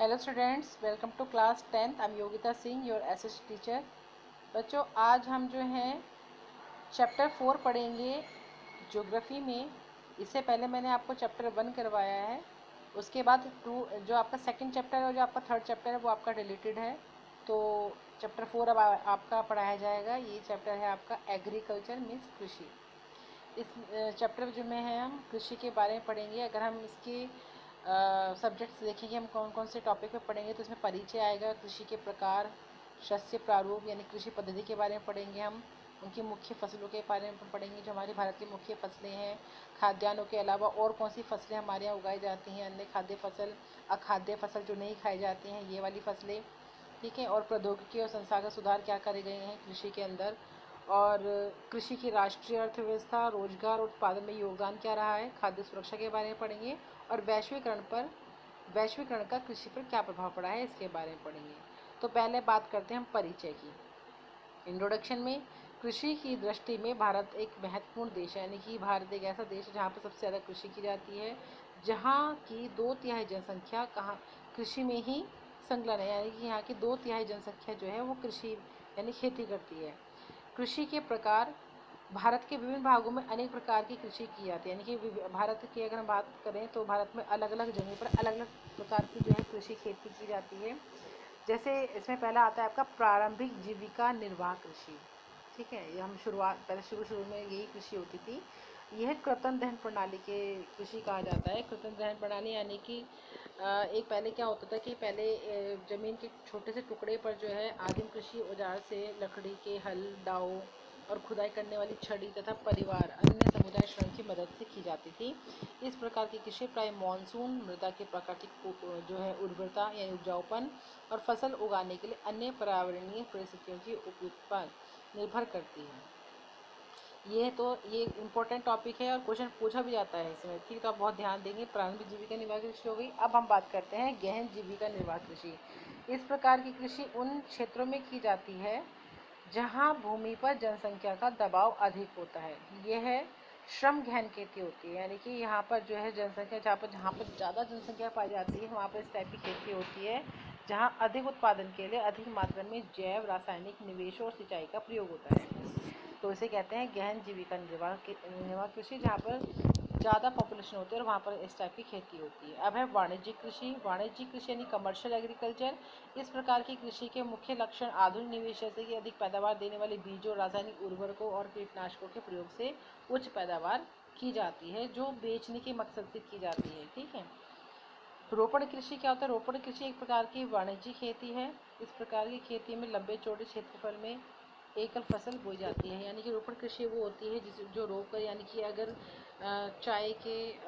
Hello students, welcome to class 10th। I am Yogita Singh, your SS teacher. बच्चों, आज हम जो हैं चैप्टर 4 पढ़ेंगे ज्योग्राफी में। इससे पहले मैंने आपको चैप्टर 1 करवाया है। उसके बाद 2 जो आपका सेकंड चैप्टर है और जो आपका थर्ड चैप्टर है वो आपका रिलेटेड है। तो चैप्टर 4 अब आपका पढ़ाया जाएगा। ये चैप्टर है आपका एग्रीकल्चर मीन्स कृषि। इस चैप्टर जो में है हम कृषि के बारे में पढ़ेंगे। अगर हम इसके सब्जेक्ट्स देखेंगे, हम कौन कौन से टॉपिक पे पढ़ेंगे, तो इसमें परिचय आएगा, कृषि के प्रकार, शस्य प्रारूप यानी कृषि पद्धति के बारे में पढ़ेंगे। हम उनकी मुख्य फसलों के बारे में पढ़ेंगे, जो हमारे भारत की मुख्य फसलें हैं। खाद्यान्नों के अलावा और कौन सी फसलें हमारे यहाँ उगाई जाती हैं, अन्य खाद्य फसल, अखाद्य फसल जो नहीं खाई जाती हैं, ये वाली फसलें, ठीक है। और प्रौद्योगिकी और संसाधन सुधार क्या करे गए हैं कृषि के अंदर, और कृषि की राष्ट्रीय अर्थव्यवस्था, रोजगार और उत्पादन में योगदान क्या रहा है, खाद्य सुरक्षा के बारे में पढ़ेंगे। और वैश्वीकरण का कृषि पर क्या प्रभाव पड़ा है, इसके बारे में पढ़ेंगे। तो पहले बात करते हैं हम परिचय की। इंट्रोडक्शन में कृषि की दृष्टि में भारत एक महत्वपूर्ण देश है, यानी कि भारत एक ऐसा देश है जहाँ पर सबसे ज़्यादा कृषि की जाती है, जहाँ की 2/3 जनसंख्या कहाँ कृषि में ही संलग्न है। यानी कि यहाँ की 2/3 जनसंख्या जो है वो कृषि यानी खेती करती है। कृषि के प्रकार, भारत के विभिन्न भागों में अनेक प्रकार की कृषि की जाती है। यानी कि भारत की अगर हम बात करें तो भारत में अलग अलग जगह पर अलग अलग प्रकार की जो है कृषि खेती की जाती है। जैसे इसमें पहला आता है आपका प्रारंभिक जीविका निर्वाह कृषि, ठीक है। ये हम पहले शुरू में यही कृषि होती थी। यह कृत्रिम दहन प्रणाली के कृषि कहा जाता है। कृत्रिम दहन प्रणाली यानी कि एक पहले क्या होता था कि पहले ज़मीन के छोटे से टुकड़े पर जो है आदिम कृषि औजार से लकड़ी के हल, दाव और खुदाई करने वाली छड़ी तथा परिवार अन्य समुदाय श्रम की मदद से की जाती थी। इस प्रकार की कृषि प्राय मानसून, मृदा की प्राकृतिक जो है उर्वरता यानी उपजाऊपन और फसल उगाने के लिए अन्य पर्यावरणीय परिस्थितियों की उपयुक्त पर निर्भर करती है। ये इम्पोर्टेंट टॉपिक है और क्वेश्चन पूछा भी जाता है इसमें, ठीक। तो आप बहुत ध्यान देंगे। प्रारंभिक जीविका निर्वाह कृषि हो गई। अब हम बात करते हैं गहन जीविका निर्वाह कृषि। इस प्रकार की कृषि उन क्षेत्रों में की जाती है जहाँ भूमि पर जनसंख्या का दबाव अधिक होता है। यह श्रम गहन खेती होती है, यानी कि यहाँ पर जो है जनसंख्या जहाँ पर ज़्यादा जनसंख्या पाई जाती है वहाँ पर इस टाइप की खेती होती है, जहाँ अधिक उत्पादन के लिए अधिक मात्रा में जैव रासायनिक निवेश और सिंचाई का प्रयोग होता है। तो इसे कहते हैं गहन जीविका निर्वाह कृषि, जहाँ पर ज़्यादा पॉपुलेशन होती है और वहाँ पर इस टाइप की खेती होती है। अब है वाणिज्यिक कृषि। वाणिज्यिक कृषि यानी कमर्शियल एग्रीकल्चर। इस प्रकार की कृषि के मुख्य लक्षण आधुनिक निवेश जैसे कि अधिक पैदावार देने वाले बीजों, रासायनिक उर्वरकों और कीटनाशकों के प्रयोग से उच्च पैदावार की जाती है, जो बेचने के मकसद से की जाती है, ठीक है। रोपण कृषि क्या होता है? रोपण कृषि एक प्रकार की वाणिज्यिक खेती है। इस प्रकार की खेती में लंबे चौड़े क्षेत्रफल में एकल फसल बोई जाती है। यानी कि रोपण कृषि वो होती है जो रोप कर, यानी कि अगर चाय के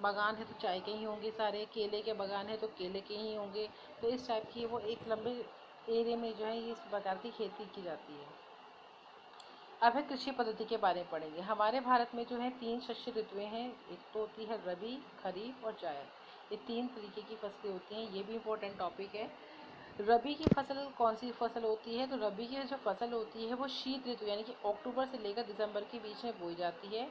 बागान है तो चाय के ही होंगे सारे, केले के बागान है तो केले के ही होंगे। तो इस टाइप की वो एक लंबे एरिया में जो है इस प्रकार की खेती की जाती है। अब है कृषि पद्धति के बारे में पढ़ेंगे। हमारे भारत में जो है 3 शस्य ऋतुएं हैं। एक तो होती है रबी, खरीफ और जायद। ये 3 तरीके की फसलें होती हैं। ये भी इम्पोर्टेंट टॉपिक है। रबी की फसल कौन सी फसल होती है? तो रबी की जो फसल होती है वो शीत ऋतु यानी कि अक्टूबर से लेकर दिसंबर के बीच में बोई जाती है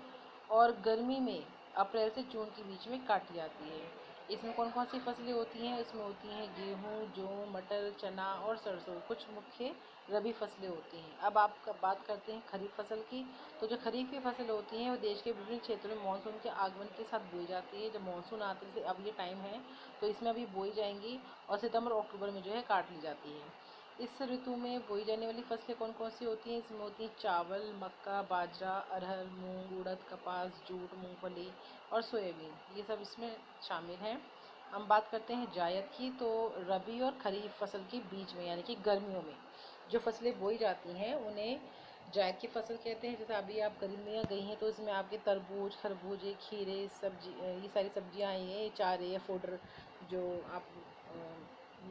और गर्मी में अप्रैल से जून के बीच में काटी जाती है। इसमें कौन कौन सी फसलें होती हैं? इसमें होती हैं गेहूँ, जौ, मटर, चना और सरसों, कुछ मुख्य रबी फसलें होती हैं। अब आप बात करते हैं खरीफ फसल की। तो जो खरीफ की फसल होती हैं वो देश के विभिन्न क्षेत्रों में मानसून के आगमन के साथ बोई जाती है। जब मानसून आते से अब ये टाइम है तो इसमें अभी बोई जाएंगी और सितंबर और अक्टूबर में जो है काट ली जाती है। इस ऋतु में बोई जाने वाली फसलें कौन कौन सी होती हैं? इसमें होती हैं चावल, मक्का, बाजरा, अरहर, मूंग, उड़द, कपास, जूट, मूंगफली और सोयाबीन, ये सब इसमें शामिल हैं। हम बात करते हैं जायद की। तो रबी और खरीफ फसल के बीच में यानी कि गर्मियों में जो फसलें बोई जाती हैं उन्हें जायद की फसल कहते हैं। जैसे अभी आप गर्मियाँ गई हैं तो इसमें आपके तरबूज, खरबूजे, खीरे, सब्जी, ये सारी सब्जियाँ आई हैं, चारे या फोडर जो आप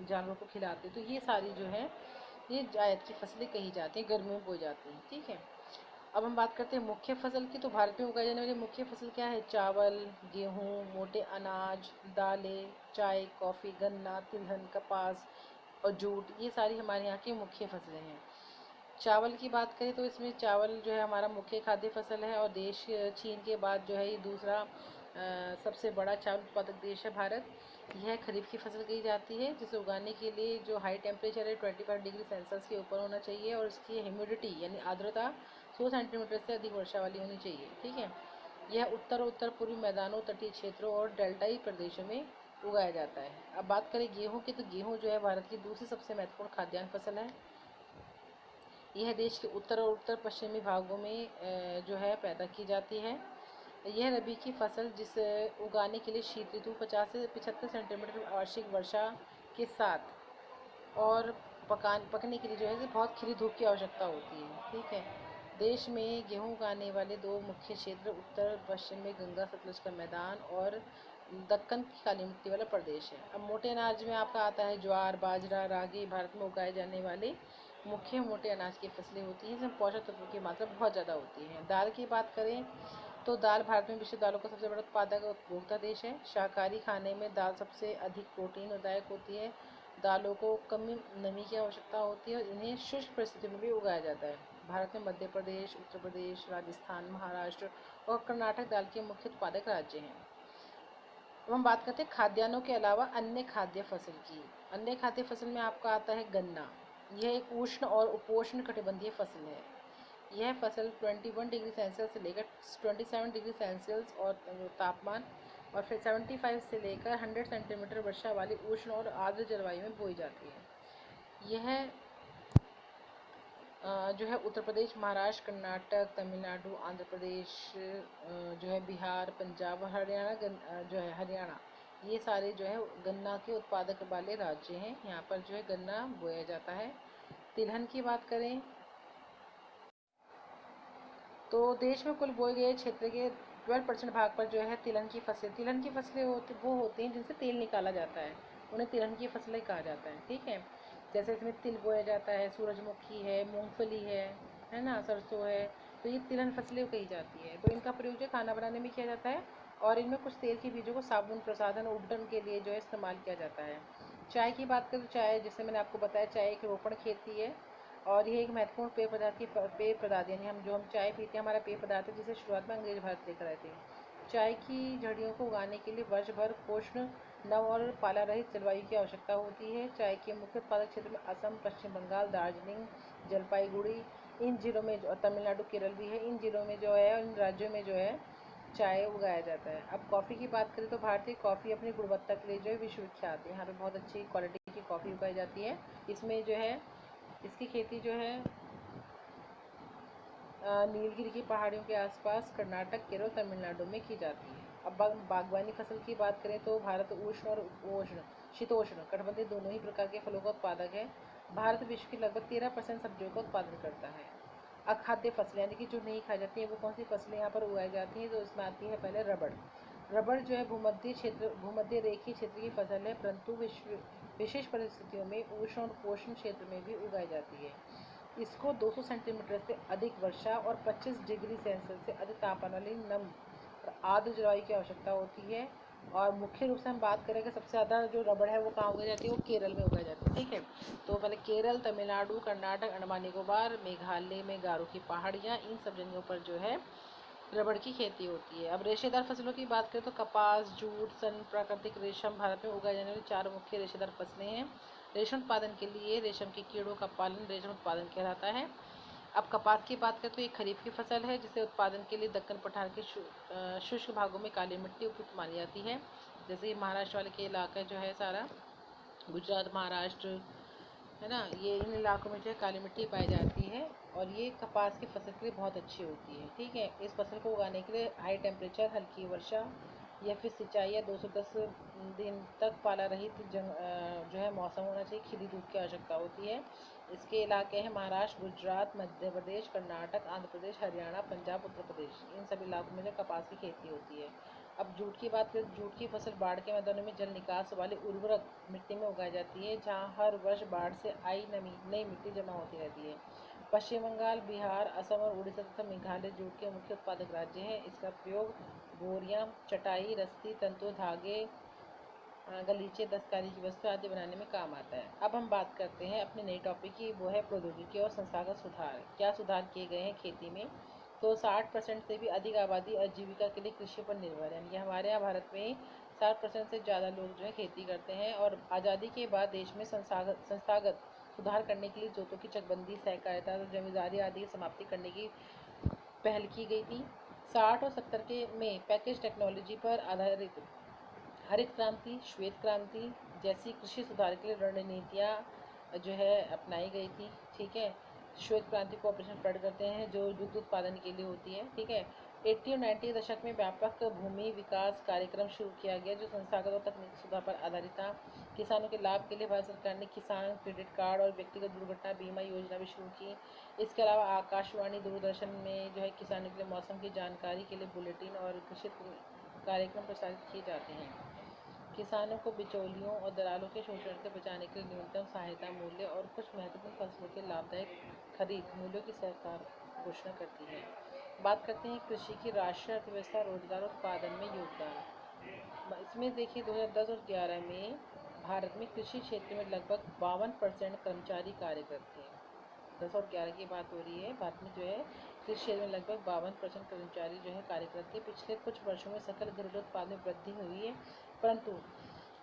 जानवरों को खिलाते, तो ये सारी जो है ये जायद की फसलें कही जाती हैं, गर्मियों में बोई जाती हैं, ठीक है। अब हम बात करते हैं मुख्य फसल की। तो भारत में उगाई जाने वाली मुख्य फसल क्या है? चावल, गेहूँ, मोटे अनाज, दालें, चाय, कॉफ़ी, गन्ना, तिलहन, कपास और जूट, ये सारी हमारे यहाँ की मुख्य फसलें हैं। चावल की बात करें तो इसमें चावल जो है हमारा मुख्य खाद्य फसल है और देश चीन के बाद जो है ये दूसरा सबसे बड़ा चावल उत्पादक देश है भारत। यह खरीफ की फसल कही जाती है, जिसे उगाने के लिए जो हाई टेम्परेचर है 25 डिग्री सेल्सियस के ऊपर होना चाहिए और इसकी ह्यूमिडिटी यानी आर्द्रता 100 सेंटीमीटर से अधिक वर्षा वाली होनी चाहिए। ठीक है। यह उत्तर और उत्तर पूर्वी मैदानों, तटीय क्षेत्रों और डेल्टाई प्रदेशों में उगाया जाता है। अब बात करें गेहूं की, तो गेहूं जो है भारत की दूसरी सबसे महत्वपूर्ण खाद्यान्न फसल है। यह देश के उत्तर और उत्तर पश्चिमी भागों में जो है पैदा की जाती है। यह रबी की फसल जिसे उगाने के लिए शीत ऋतु 50 से 75 सेंटीमीटर वार्षिक वर्षा के साथ और पकने के लिए जो है कि बहुत खिली धूप की आवश्यकता होती है। ठीक है। देश में गेहूं उगाने वाले दो मुख्य क्षेत्र उत्तर पश्चिम में गंगा सतलज का मैदान और दक्कन की काली मिट्टी वाला प्रदेश है। अब मोटे अनाज में आपका आता है ज्वार, बाजरा, रागी। भारत में उगाए जाने वाले मुख्य मोटे अनाज की फसलें होती हैं जिसमें पोषक तत्वों की मात्रा बहुत ज़्यादा होती है। दाल की बात करें तो दाल भारत में विश्व दालों का सबसे बड़ा उत्पादक और उपभोक्ता देश है। शाकाहारी खाने में दाल सबसे अधिक प्रोटीन उदायक होती है। दालों को कम नमी की आवश्यकता होती है और इन्हें शुष्क परिस्थितियों में भी उगाया जाता है। भारत में मध्य प्रदेश, उत्तर प्रदेश, राजस्थान, महाराष्ट्र और कर्नाटक दाल के मुख्य उत्पादक राज्य हैं। अब हम बात करते हैं खाद्यान्नों के अलावा अन्य खाद्य फसल की। अन्य खाद्य फसल में आपका आता है गन्ना। यह एक उष्ण और उपोष्ण कटिबंधीय फसल है। यह फसल 21 डिग्री सेल्सियस से लेकर 27 डिग्री सेल्सियस और तापमान और फिर 75 से लेकर 100 सेंटीमीटर वर्षा वाली उष्ण और आर्द्र जलवायु में बोई जाती है। यह जो है उत्तर प्रदेश, महाराष्ट्र, कर्नाटक, तमिलनाडु, आंध्र प्रदेश, जो है बिहार, पंजाब और हरियाणा जो है हरियाणा, ये सारे जो है गन्ना के उत्पादक वाले राज्य हैं। यहाँ पर जो है गन्ना बोया जाता है। तिलहन की बात करें तो देश में कुल बोए गए क्षेत्र के 12% भाग पर जो है तिलहन की फसलें वो होती हैं जिनसे तेल निकाला जाता है, उन्हें तिलहन की फसलें कहा जाता है। ठीक है। जैसे इसमें तिल बोया जाता है, सूरजमुखी है, मूंगफली है ना, सरसों है। तो ये तिलहन फसलें कही जाती है। तो इनका प्रयोग जो खाना बनाने में किया जाता है और इनमें कुछ तेल के बीजों को साबुन, प्रसाधन, उपटन के लिए जो है इस्तेमाल किया जाता है। चाय की बात करें तो चाय, जैसे मैंने आपको बताया, चाय एक रोपण खेती है और ये एक महत्वपूर्ण पेय पदार्थ यानी हम चाय पीते हैं, हमारा पेय पदार्थ है जिसे शुरुआत में अंग्रेज भारत लेकर आए थे। चाय की जड़ियों को उगाने के लिए वर्ष भर उष्ण, नम और पाला रहित जलवायु की आवश्यकता होती है। चाय के मुख्य उत्पादक क्षेत्र में असम, पश्चिम बंगाल, दार्जिलिंग, जलपाईगुड़ी, इन जिलों में और तमिलनाडु, केरल भी है। इन जिलों में जो है, इन राज्यों में जो है चाय उगाया जाता है। अब कॉफ़ी की बात करें तो भारतीय कॉफ़ी अपनी गुणवत्ता के लिए जो है विश्वविख्यात है। यहाँ पे बहुत अच्छी क्वालिटी की कॉफ़ी उगाई जाती है। इसमें जो है इसकी खेती जो है नीलगिरी की पहाड़ियों के आसपास कर्नाटक, केरल, तमिलनाडु में की जाती है। अब बागवानी फसल की बात करें तो भारत उष्ण और उपोष्ण, शीतोष्ण कटिबंधीय दोनों ही प्रकार के फलों का उत्पादक है। भारत विश्व की लगभग 13% सब्जियों का उत्पादन करता है। अखाद्य फसलें यानी कि जो नहीं खाई जाती हैं वो कौन सी फसलें यहाँ पर उगाई जाती हैं, तो इसमें आती है पहले रबड़। रबड़ जो है भूमध्य रेखीय क्षेत्र की फसल है, परंतु विशेष परिस्थितियों में उष्ण और उपोष्ण क्षेत्र में भी उगाई जाती है। इसको 200 सेंटीमीटर से अधिक वर्षा और 25 डिग्री सेल्सियस से अधिक तापमान वाली नम और आर्द्र जलवायु की आवश्यकता होती है। और मुख्य रूप से हम बात करें कि सबसे ज़्यादा जो रबड़ है वो कहाँ उगाई जाती है, वो केरल में उगाई जाती है। ठीक है। तो पहले केरल, तमिलनाडु, कर्नाटक, अंडमान निकोबार, मेघालय में गारो की पहाड़ियाँ, इन सब जगहों पर जो है रबड़ की खेती होती है। अब रेशेदार फसलों की बात करें तो कपास, जूट, सन, प्राकृतिक रेशम भारत में उगाए जाने वाली 4 मुख्य रेशेदार फसलें हैं। रेशम उत्पादन के लिए रेशम के कीड़ों का पालन रेशम उत्पादन कहलाता है। अब कपास की बात करें तो ये खरीफ की फसल है जिसे उत्पादन के लिए दक्कन पठार के शुष्क भागों में काली मिट्टी उपयुक्त मानी जाती है। जैसे महाराष्ट्र वाले के इलाका जो है सारा, गुजरात, महाराष्ट्र, है ना, ये इन इलाकों में जो है काली मिट्टी पाई जाती है और ये कपास की फसल के लिए बहुत अच्छी होती है। ठीक है। इस फसल को उगाने के लिए हाई टेम्परेचर, हल्की वर्षा या फिर सिंचाई या 210 दिन तक पाला रहित जो है मौसम होना चाहिए, खिली धूप की आवश्यकता होती है। इसके इलाके हैं महाराष्ट्र, गुजरात, मध्य प्रदेश, कर्नाटक, आंध्र प्रदेश, हरियाणा, पंजाब, उत्तर प्रदेश। इन सभी इलाकों में जो कपास की खेती होती है। अब जूट की बात करें, जूट की फसल बाढ़ के मैदानों में जल निकास वाली उर्वरक मिट्टी में उगाई जाती है जहाँ हर वर्ष बाढ़ से आई नई मिट्टी जमा होती रहती है। पश्चिम बंगाल, बिहार, असम और उड़ीसा तथा मेघालय जूट के मुख्य उत्पादक राज्य हैं। इसका प्रयोग बोरियां, चटाई, रस्सी, तंतु, धागे, गलीचे, दस्तकारी की वस्तु आदि बनाने में काम आता है। अब हम बात करते हैं अपने नई टॉपिक की, वो है प्रौद्योगिकी और संस्थागत सुधार। क्या सुधार किए गए हैं खेती में? तो 60% से भी अधिक आबादी आजीविका के लिए कृषि पर निर्भर है। यानी हमारे यहाँ भारत में 60% से ज़्यादा लोग जो है खेती करते हैं। और आज़ादी के बाद देश में संस्थागत सुधार करने के लिए जोतों की चकबंदी, सहकारिता, जमींदारी आदि की समाप्ति करने की पहल की गई थी। 60 और 70 के में पैकेज टेक्नोलॉजी पर आधारित हरित क्रांति, श्वेत क्रांति जैसी कृषि सुधार के लिए रणनीतियाँ जो है अपनाई गई थी। ठीक है, श्वेत क्रांति को ऑपरेशन फ्लड करते हैं जो दुग्ध उत्पादन के लिए होती है। ठीक है, 80 और 90 दशक में व्यापक भूमि विकास कार्यक्रम शुरू किया गया जो संस्थागत और तकनीकी सुधार पर आधारित था। किसानों के लाभ के लिए भारत सरकार ने किसान क्रेडिट कार्ड और व्यक्तिगत दुर्घटना बीमा योजना भी शुरू की। इसके अलावा आकाशवाणी, दूरदर्शन में जो है किसानों के लिए मौसम की जानकारी के लिए बुलेटिन और कृषि कार्यक्रम प्रसारित किए जाते हैं। किसानों को बिचौलियों और दलालों के शोषण से बचाने के लिए न्यूनतम सहायता मूल्य और कुछ महत्वपूर्ण फसलों के लाभदायक खरीद मूल्यों की सरकार घोषणा करती है। बात करते हैं कृषि की राष्ट्रीय अर्थव्यवस्था, रोजगार और उत्पादन में योगदान। इसमें देखिए 2010 और 2011 में भारत में कृषि क्षेत्र में लगभग 52% कर्मचारी कार्यरत थे। 10 और 11 की बात हो रही है। भारत में जो है कृषि क्षेत्र में लगभग 52% कर्मचारी जो है कार्यरत थे। पिछले कुछ वर्षों में सकल घरेलू उत्पाद में वृद्धि हुई है, परंतु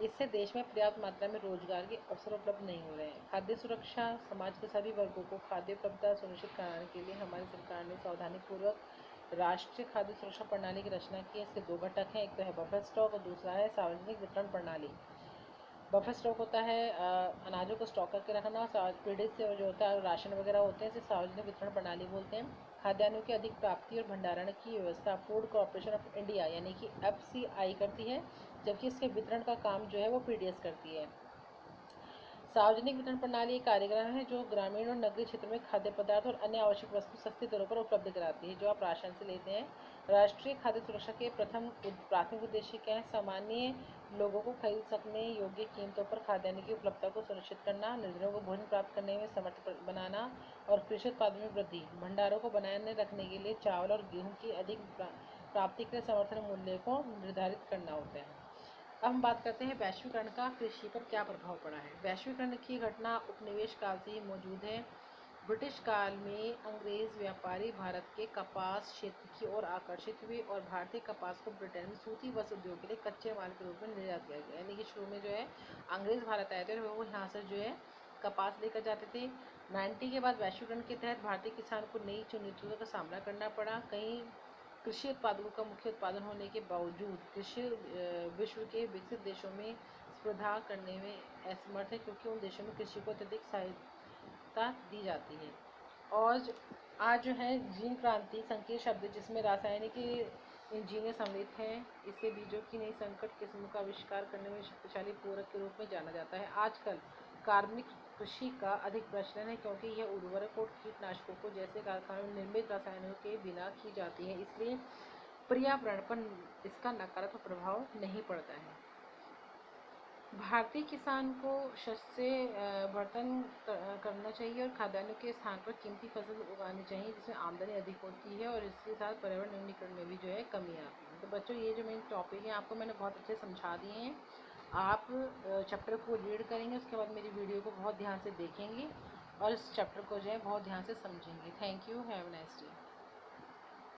इससे देश में पर्याप्त मात्रा में रोजगार के अवसर उपलब्ध नहीं हो रहे हैं। खाद्य सुरक्षा, समाज के सभी वर्गों को खाद्य उपलब्धता सुनिश्चित कराने के लिए हमारी सरकार ने सावधानीपूर्वक राष्ट्रीय खाद्य सुरक्षा प्रणाली की रचना की है। इसके दो घटक हैं, एक तो है बफर स्टॉक और दूसरा है सार्वजनिक वितरण प्रणाली। बफर स्टॉक होता है अनाजों को स्टॉक करके रखना, पीढ़ी से जो होता है राशन वगैरह होते हैं इसे सार्वजनिक वितरण प्रणाली बोलते हैं। खाद्यान्नों की अधिक प्राप्ति और भंडारण की व्यवस्था फूड कॉर्पोरेशन ऑफ इंडिया यानी कि FCI करती है, जबकि इसके वितरण का काम जो है वो PDS करती है। सार्वजनिक वितरण प्रणाली एक कार्यक्रम है जो ग्रामीण और नगरीय क्षेत्र में खाद्य पदार्थ और अन्य आवश्यक वस्तु सस्ती दरों पर उपलब्ध कराती है जो आप राशन से लेते हैं। राष्ट्रीय खाद्य सुरक्षा के प्राथमिक उद्देश्य क्या है? सामान्य लोगों को खरीद सकने योग्य कीमतों पर खाद्यान्न की उपलब्धता को सुनिश्चित करना, निर्धनों को भोजन प्राप्त करने में समर्थ बनाना और कृषि उत्पादन में वृद्धि। भंडारों को बनाए रखने के लिए चावल और गेहूँ की अधिक प्राप्ति के लिए समर्थन मूल्य को निर्धारित करना होता है। अब हम बात करते हैं वैश्वीकरण का कृषि पर क्या प्रभाव पड़ा है। वैश्वीकरण की घटना उपनिवेश काल से ही मौजूद है। ब्रिटिश काल में अंग्रेज व्यापारी भारत के कपास क्षेत्र की ओर आकर्षित हुए और भारतीय कपास को ब्रिटेन में सूती वस्त्र उद्योग के लिए कच्चे माल के रूप में निर्यात किया गया। यानी कि शुरू में जो है अंग्रेज भारत आए थे और वो यहाँ से जो है कपास लेकर जाते थे। 90 के बाद वैश्वीकरण के तहत भारतीय किसान को नई चुनौतियों का सामना करना पड़ा। कई कृषि उत्पादों का मुख्य उत्पादन होने के बावजूद कृषि विश्व के विकसित देशों में स्पर्धा करने में असमर्थ है, क्योंकि उन देशों में कृषि को अत्यधिक सहायता दी जाती है। और आज जो है जीन क्रांति संकीर्ण शब्द जिसमें रासायनिक इंजीनियर सम्मिलित हैं, इसे बीजों की नई संकट किस्मों का आविष्कार करने में शक्तिशाली पूरक के रूप में जाना जाता है। आजकल कार्बनिक कृषि का अधिक प्रचलन है क्योंकि यह उर्वरक और कीटनाशकों को जैसे कारखानों में निर्मित रसायनों के बिना की जाती है, इसलिए पर्यावरण पर इसका नकारात्मक प्रभाव नहीं पड़ता है। भारतीय किसान को शस्य से बर्तन करना चाहिए और खाद्यान्नों के स्थान पर कीमती फसल उगानी चाहिए जिसमें आमदनी अधिक होती है और इसके साथ पर्यावरण न्यूनीकरण में भी जो है कमी आती है। तो बच्चों ये जो मेन टॉपिक है आपको मैंने बहुत अच्छे समझा दिए हैं। आप चैप्टर को रीड करेंगे, उसके बाद मेरी वीडियो को बहुत ध्यान से देखेंगे और इस चैप्टर को जो है बहुत ध्यान से समझेंगे। Thank you, have a nice day.